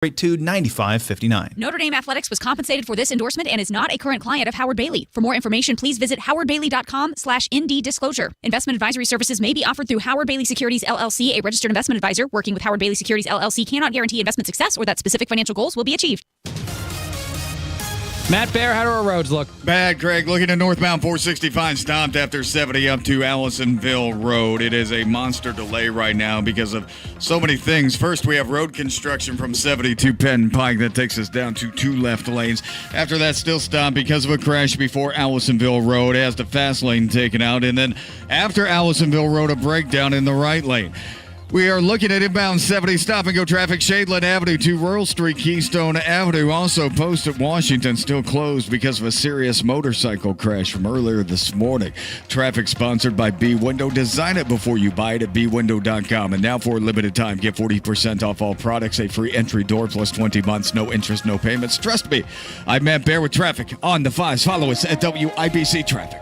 rate to $95.59. Notre Dame Athletics was compensated for this endorsement and is not a current client of Howard Bailey. For more information, please visit howardbailey.com/ND disclosure. Investment advisory services may be offered through Howard Bailey Securities LLC, a registered investment advisor. Working with Howard Bailey Securities LLC cannot guarantee investment success or that specific financial goals will be achieved. Matt Bear, how do our roads look? Bad, Greg. Looking at northbound 465, stopped after 70 up to Allisonville Road. It is a monster delay right now because of so many things. First, we have road construction from 70 to Penn Pike that takes us down to 2 left lanes. After that, still stopped because of a crash before Allisonville Road. It has the fast lane taken out. And then after Allisonville Road, a breakdown in the right lane. We are looking at inbound 70 stop-and-go traffic, Shadeland Avenue to Rural Street, Keystone Avenue. Also, Post at Washington still closed because of a serious motorcycle crash from earlier this morning. Traffic sponsored by B-Window. Design it before you buy it at bwindow.com. And now for a limited time, get 40% off all products, a free entry door plus 20 months, no interest, no payments. Trust me, I'm Matt Bear with traffic on the 5s. Follow us at WIBC Traffic.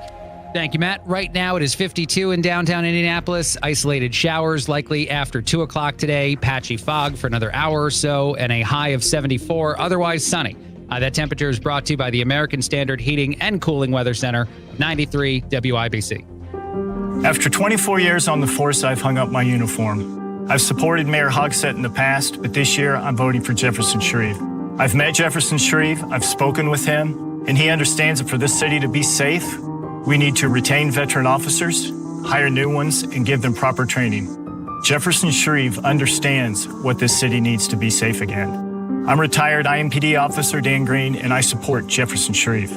Thank you, Matt. Right now, it is 52 in downtown Indianapolis. Isolated showers likely after 2 o'clock today. Patchy fog for another hour or so, and a high of 74. Otherwise sunny. That temperature is brought to you by the American Standard Heating and Cooling Weather Center, 93 WIBC. After 24 years on the force, I've hung up my uniform. I've supported Mayor Hogsett in the past, but this year I'm voting for Jefferson Shreve. I've met Jefferson Shreve, I've spoken with him, and he understands that for this city to be safe, we need to retain veteran officers, hire new ones, and give them proper training. Jefferson Shreve understands what this city needs to be safe again. I'm retired IMPD officer Dan Green, and I support Jefferson Shreve.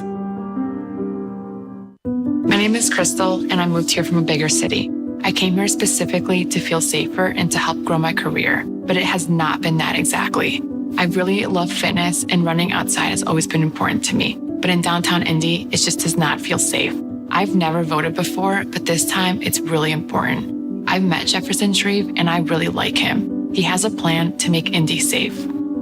My name is Crystal, and I moved here from a bigger city. I came here specifically to feel safer and to help grow my career, but it has not been that exactly. I really love fitness, and running outside has always been important to me. But in downtown Indy, it just does not feel safe. I've never voted before, but this time it's really important. I've met Jefferson Shreve, and I really like him. He has a plan to make Indy safe.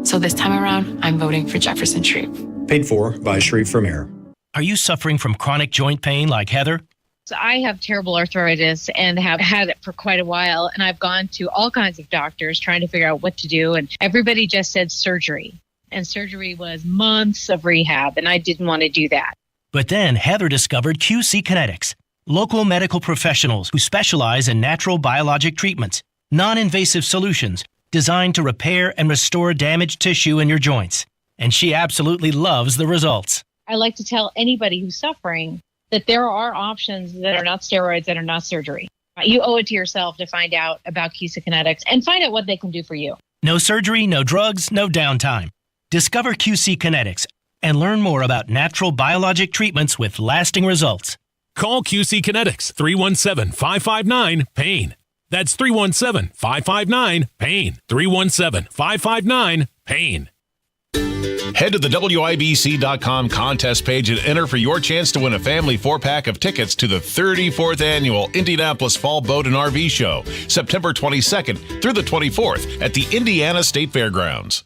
So this time around, I'm voting for Jefferson Shreve. Paid for by Shreve for Mayor. Are you suffering from chronic joint pain like Heather? So I have terrible arthritis and have had it for quite a while. And I've gone to all kinds of doctors trying to figure out what to do. And everybody just said surgery. And surgery was months of rehab. And I didn't want to do that. But then Heather discovered QC Kinetics, local medical professionals who specialize in natural biologic treatments, non-invasive solutions designed to repair and restore damaged tissue in your joints. And she absolutely loves the results. I like to tell anybody who's suffering that there are options that are not steroids, that are not surgery. You owe it to yourself to find out about QC Kinetics and find out what they can do for you. No surgery, no drugs, no downtime. Discover QC Kinetics and learn more about natural biologic treatments with lasting results. Call QC Kinetics, 317-559-PAIN. That's 317-559-PAIN. 317-559-PAIN. Head to the WIBC.com contest page and enter for your chance to win a family 4-pack of tickets to the 34th Annual Indianapolis Fall Boat and RV Show, September 22nd through the 24th at the Indiana State Fairgrounds.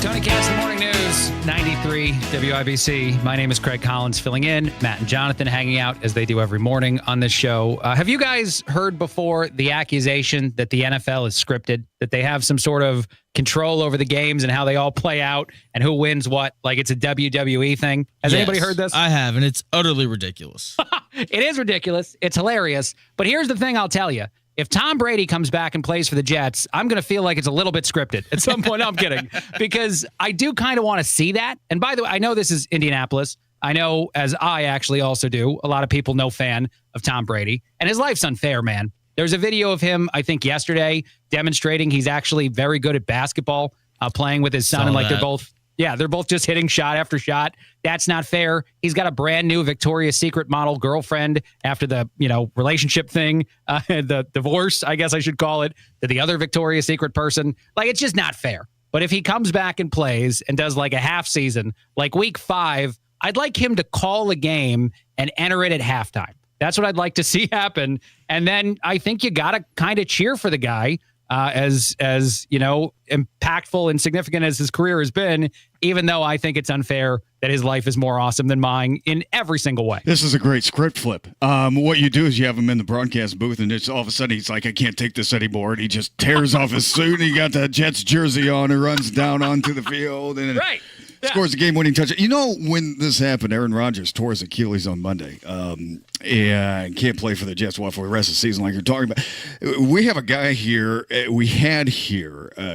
Tony Cass, the Morning News, 93 WIBC. My name is Craig Collins, filling in. Matt and Jonathan hanging out as they do every morning on this show. Have you guys heard before the accusation that the NFL is scripted, that they have some sort of control over the games and how they all play out and who wins what, like it's a WWE thing? Has anybody heard this? I have, and it's utterly ridiculous. It is ridiculous. It's hilarious. But here's the thing I'll tell you. If Tom Brady comes back and plays for the Jets, I'm going to feel like it's a little bit scripted at some point. I'm kidding, because I do kind of want to see that. And by the way, I know this is Indianapolis. I know, as I actually also do, a lot of people no fan of Tom Brady. And his life's unfair, man. There's a video of him, I think, yesterday demonstrating he's actually very good at basketball, playing with his son. And like they're both just hitting shot after shot. That's not fair. He's got a brand new Victoria's Secret model girlfriend after the, relationship thing, the divorce, I guess I should call it, to the other Victoria's Secret person. Like, it's just not fair. But if he comes back and plays and does like a half season, like week 5, I'd like him to call a game and enter it at halftime. That's what I'd like to see happen. And then I think you got to kind of cheer for the guy as impactful and significant as his career has been, even though I think it's unfair that his life is more awesome than mine in every single way. This is a great script flip. What you do is you have him in the broadcast booth, and it's all of a sudden he's like, I can't take this anymore. And he just tears off his suit, and he got the Jets jersey on and runs down onto the field. And right. Scores a game-winning touchdown. You know, when this happened, Aaron Rodgers tore his Achilles on Monday and can't play for the Jets for the rest of the season like you're talking about. We have a guy here,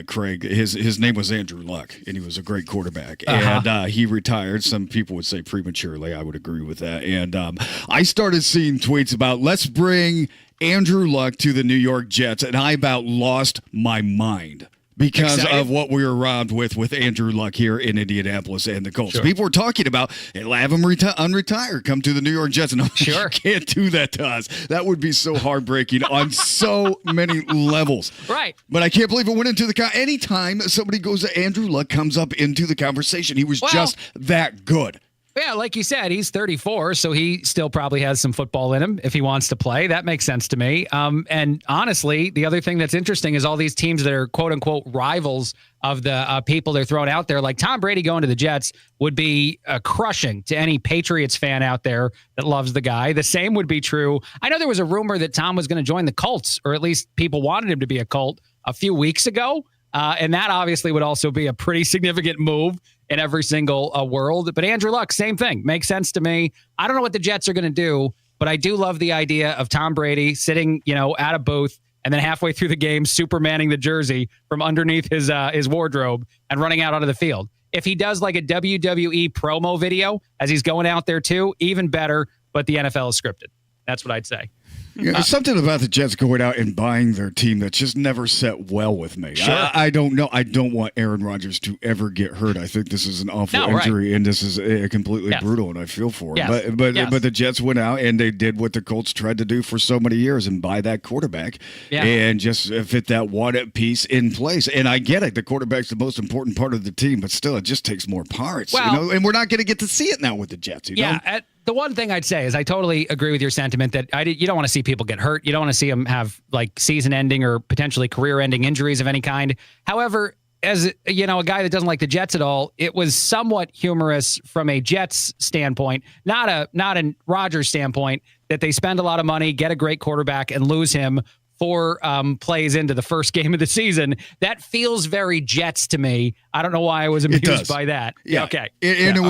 Craig. His name was Andrew Luck, and he was a great quarterback. And he retired. Some people would say prematurely. I would agree with that. And I started seeing tweets about, let's bring Andrew Luck to the New York Jets, and I about lost my mind. Because of what we were robbed with Andrew Luck here in Indianapolis and the Colts. Sure. People were talking about, hey, have him unretire, come to the New York Jets. And sure. You can't do that to us. That would be so heartbreaking on so many levels. Right. But I can't believe it went into the anytime somebody goes to Andrew Luck comes up into the conversation. He was just that good. Yeah, like you said, he's 34, so he still probably has some football in him if he wants to play. That makes sense to me. And honestly, the other thing that's interesting is all these teams that are quote-unquote rivals of the people they're throwing out there, like Tom Brady going to the Jets would be crushing to any Patriots fan out there that loves the guy. The same would be true. I know there was a rumor that Tom was going to join the Colts, or at least people wanted him to be a Colt a few weeks ago. And that obviously would also be a pretty significant move in every single world. But Andrew Luck, same thing. Makes sense to me. I don't know what the Jets are going to do, but I do love the idea of Tom Brady sitting, at a booth and then halfway through the game, Supermaning the jersey from underneath his wardrobe and running out onto the field. If he does like a WWE promo video as he's going out there too, even better, but the NFL is scripted. That's what I'd say. There's something about the Jets going out and buying their team that just never set well with me. Sure. I don't know. I don't want Aaron Rodgers to ever get hurt. I think this is an awful injury, and this is completely brutal, and I feel for him. But the Jets went out and they did what the Colts tried to do for so many years and buy that quarterback and just fit that one piece in place. And I get it. The quarterback's the most important part of the team, but still, it just takes more parts. Well, and we're not going to get to see it now with the Jets. You know? The one thing I'd say is I totally agree with your sentiment that you don't want to see people get hurt. You don't want to see them have like season-ending or potentially career-ending injuries of any kind. However, as a guy that doesn't like the Jets at all, it was somewhat humorous from a Jets standpoint, not a Rodgers standpoint, that they spend a lot of money, get a great quarterback, and lose him 4 plays into the first game of the season. That feels very Jets to me. I don't know why I was amused by that. Yeah. Okay. And it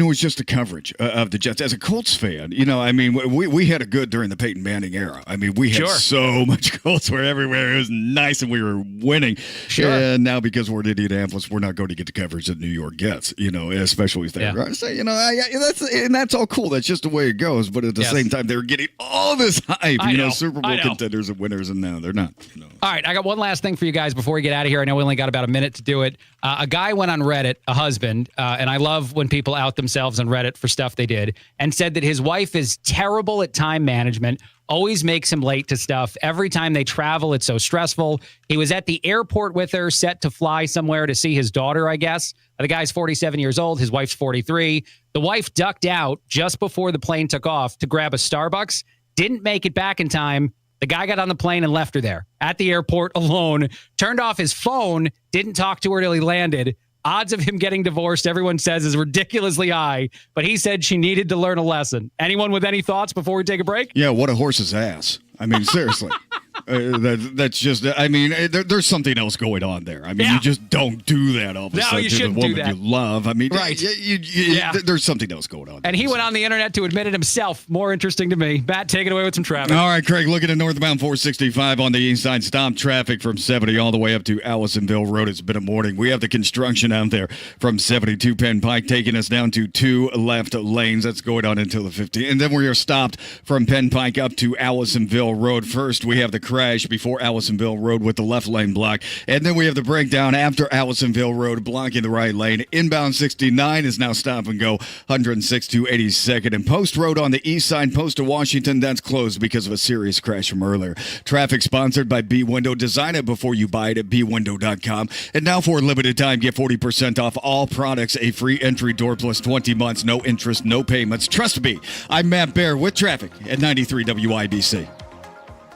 was just the coverage of the Jets. As a Colts fan, we had a good during the Peyton Manning era. I mean, we had so much Colts were everywhere. It was nice, and we were winning. Sure. And now because we're in Indianapolis, we're not going to get the coverage that New York gets. Especially if they're that's all cool. That's just the way it goes. But at the same time, they're getting all this hype. Super Bowl contenders and winners, and now they're not. All right, I got one last thing for you guys before we get out of here. I know we only got about a minute to do it. A guy went on Reddit, a husband, and I love when people out themselves on Reddit for stuff they did, and said that his wife is terrible at time management, always makes him late to stuff. Every time they travel, it's so stressful. He was at the airport with her, set to fly somewhere to see his daughter, I guess. The guy's 47 years old. His wife's 43. The wife ducked out just before the plane took off to grab a Starbucks, didn't make it back in time. The guy got on the plane and left her there at the airport alone, turned off his phone, didn't talk to her till he landed. Odds of him getting divorced, everyone says, is ridiculously high, but he said she needed to learn a lesson. Anyone with any thoughts before we take a break? Yeah, what a horse's ass. I mean, seriously. That's just, there's something else going on there. I mean, you just don't do that all of a sudden to the woman you love. I mean, there's something else going on. And he went on the internet to admit it himself. More interesting to me. Matt, take it away with some traffic. All right, Craig, looking at northbound 465 on the east side. Stop traffic from 70 all the way up to Allisonville Road. It's been a morning. We have the construction out there from 72 Penn Pike taking us down to 2 left lanes. That's going on until the 15th. And then we are stopped from Penn Pike up to Allisonville Road. First, we have the crash before Allisonville Road with the left lane block. And then we have the breakdown after Allisonville Road blocking the right lane. Inbound 69 is now stop and go 106 to 82nd. And Post Road on the east side, Post to Washington, that's closed because of a serious crash from earlier. Traffic sponsored by B Window. Design it before you buy it at bwindow.com. And now for a limited time, get 40% off all products, a free entry door plus 20 months, no interest, no payments. Trust me. I'm Matt Baer with traffic at 93 WIBC.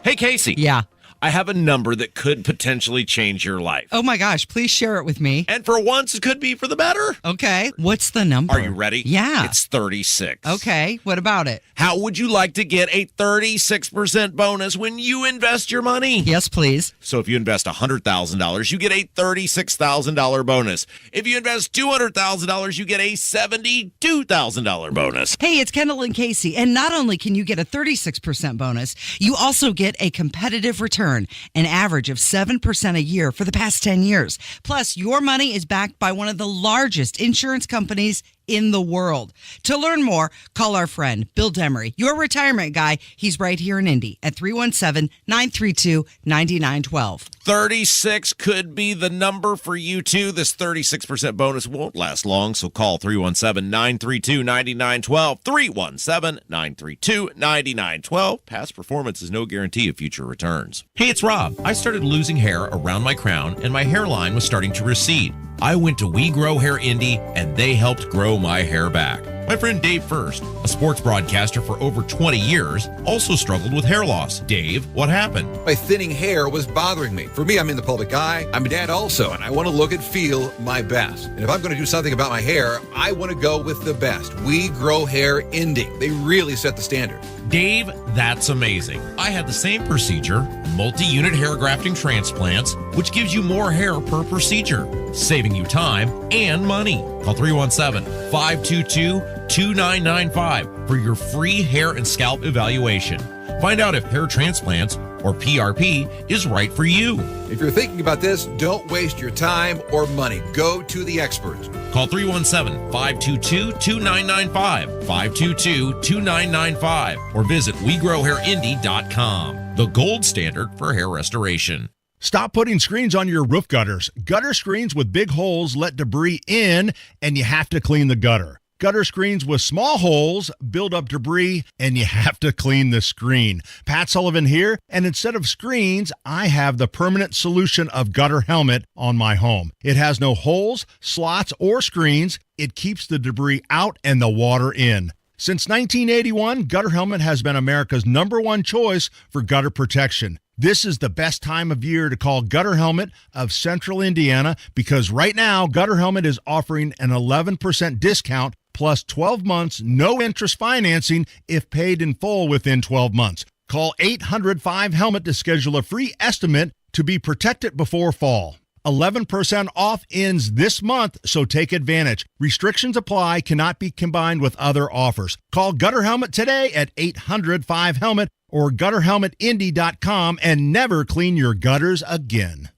Hey, Casey. Yeah. I have a number that could potentially change your life. Oh my gosh, please share it with me. And for once, it could be for the better. Okay, what's the number? Are you ready? Yeah. It's 36. Okay, what about it? How would you like to get a 36% bonus when you invest your money? Yes, please. So if you invest $100,000, you get a $36,000 bonus. If you invest $200,000, you get a $72,000 bonus. Hey, it's Kendall and Casey, and not only can you get a 36% bonus, you also get a competitive return, an average of 7% a year for the past 10 years. Plus, your money is backed by one of the largest insurance companies in the world. To learn more, call our friend Bill Demery, your retirement guy. He's right here in Indy at 317-932-9912. 36 could be the number for you too. This 36% bonus won't last long, so call 317-932-9912. 317-932-9912. Past performance is no guarantee of future returns. Hey, it's Rob. I started losing hair around my crown, and my hairline was starting to recede. I went to We Grow Hair Indy, and they helped grow my hair back. My friend Dave First, a sports broadcaster for over 20 years, also struggled with hair loss. Dave, what happened? My thinning hair was bothering me. For me, I'm in the public eye. I'm a dad also, and I want to look and feel my best. And if I'm going to do something about my hair, I want to go with the best. We Grow Hair Indy. They really set the standard. Dave, that's amazing. I had the same procedure, multi-unit hair grafting transplants, which gives you more hair per procedure, saving you time and money. Call 317-522-2995 for your free hair and scalp evaluation. Find out if hair transplants or PRP is right for you. If you're thinking about this, don't waste your time or money. Go to the experts. Call 317-522-2995, 522-2995, or visit WeGrowHairIndy.com, the gold standard for hair restoration. Stop putting screens on your roof gutters. Gutter screens with big holes let debris in, and you have to clean the gutter. Gutter screens with small holes build up debris, and you have to clean the screen. Pat Sullivan here, and instead of screens, I have the permanent solution of Gutter Helmet on my home. It has no holes, slots, or screens. It keeps the debris out and the water in. Since 1981, Gutter Helmet has been America's #1 choice for gutter protection. This is the best time of year to call Gutter Helmet of Central Indiana because right now, Gutter Helmet is offering an 11% discount plus 12 months no interest financing if paid in full within 12 months. Call 800-5HELMET to schedule a free estimate to be protected before fall. 11% off ends this month, so take advantage. Restrictions apply, cannot be combined with other offers. Call Gutter Helmet today at 800-5HELMET or gutterhelmetindy.com and never clean your gutters again.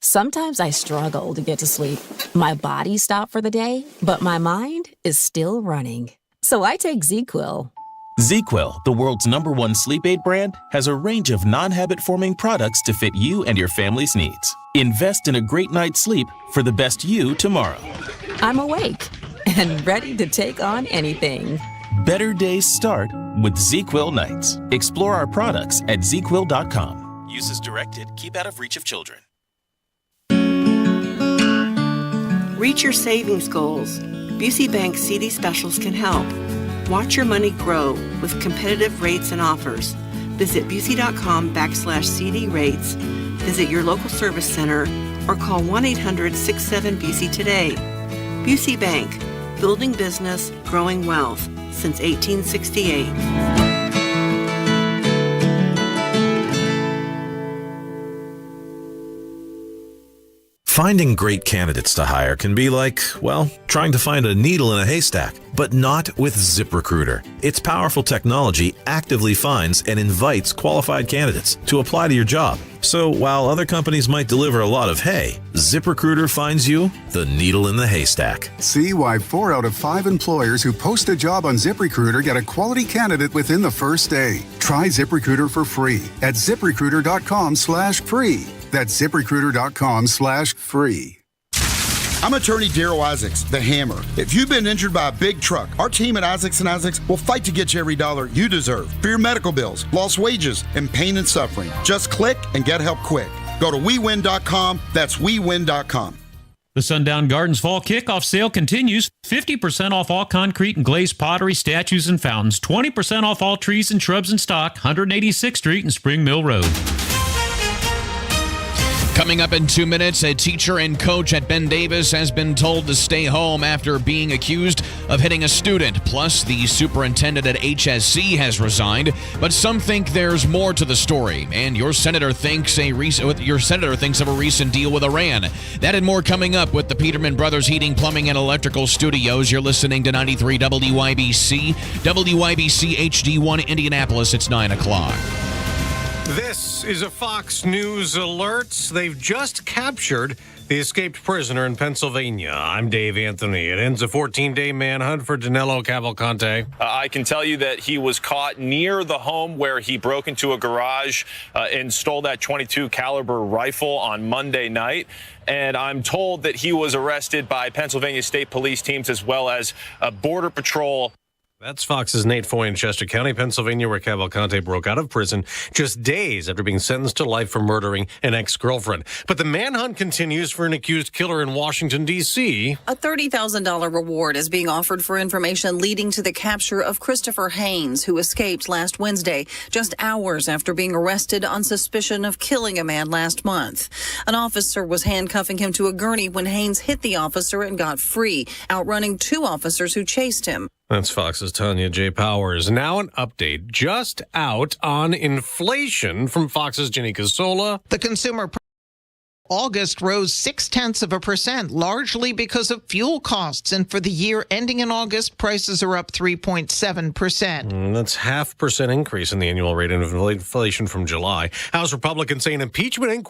Sometimes I struggle to get to sleep. My body stopped for the day, but my mind is still running. So I take ZzzQuil. ZzzQuil, the world's #1 sleep aid brand, has a range of non-habit-forming products to fit you and your family's needs. Invest in a great night's sleep for the best you tomorrow. I'm awake and ready to take on anything. Better days start with ZzzQuil nights. Explore our products at ZzzQuil.com. Use as directed. Keep out of reach of children. Reach your savings goals. Busey Bank CD specials can help. Watch your money grow with competitive rates and offers. Visit Busey.com/CD rates. Visit your local service center or call 1-800-67-BUSEY today. Busey Bank, building business, growing wealth since 1868. Finding great candidates to hire can be like, well, trying to find a needle in a haystack, but not with ZipRecruiter. Its powerful technology actively finds and invites qualified candidates to apply to your job. So while other companies might deliver a lot of hay, ZipRecruiter finds you the needle in the haystack. See why 4 out of 5 employers who post a job on ZipRecruiter get a quality candidate within the first day. Try ZipRecruiter for free at ZipRecruiter.com/free. That's ZipRecruiter.com/free. I'm attorney Darryl Isaacs, the Hammer. If you've been injured by a big truck, our team at Isaacs & Isaacs will fight to get you every dollar you deserve for your medical bills, lost wages, and pain and suffering. Just click and get help quick. Go to WeWin.com. That's WeWin.com. The Sundown Gardens Fall Kickoff Sale continues. 50% off all concrete and glazed pottery, statues, and fountains. 20% off all trees and shrubs in stock. 186th Street and Spring Mill Road. Coming up in 2 minutes, a teacher and coach at Ben Davis has been told to stay home after being accused of hitting a student. Plus, the superintendent at HSC has resigned, but some think there's more to the story. And your senator thinks of a recent deal with Iran. That and more coming up with the Peterman Brothers Heating, Plumbing, and Electrical Studios. You're listening to 93 WIBC, WIBC HD1 Indianapolis. It's 9 o'clock. This is a Fox News alert. They've just captured the escaped prisoner in Pennsylvania. I'm Dave Anthony. It ends a 14-day manhunt for Danilo Cavalcante. I can tell you that he was caught near the home where he broke into a garage and stole that .22 caliber rifle on Monday night. And I'm told that he was arrested by Pennsylvania State Police teams as well as Border Patrol. That's Fox's Nate Foy in Chester County, Pennsylvania, where Cavalcante broke out of prison just days after being sentenced to life for murdering an ex-girlfriend. But the manhunt continues for an accused killer in Washington, D.C. A $30,000 reward is being offered for information leading to the capture of Christopher Haynes, who escaped last Wednesday, just hours after being arrested on suspicion of killing a man last month. An officer was handcuffing him to a gurney when Haynes hit the officer and got free, outrunning 2 officers who chased him. That's Fox's Tanya J. Powers. Now an update just out on inflation from Fox's Jenny Casola. The consumer August rose 0.6%, largely because of fuel costs. And for the year ending in August, prices are up 3.7%. That's 0.5% increase in the annual rate of inflation from July. House Republicans say an impeachment inquiry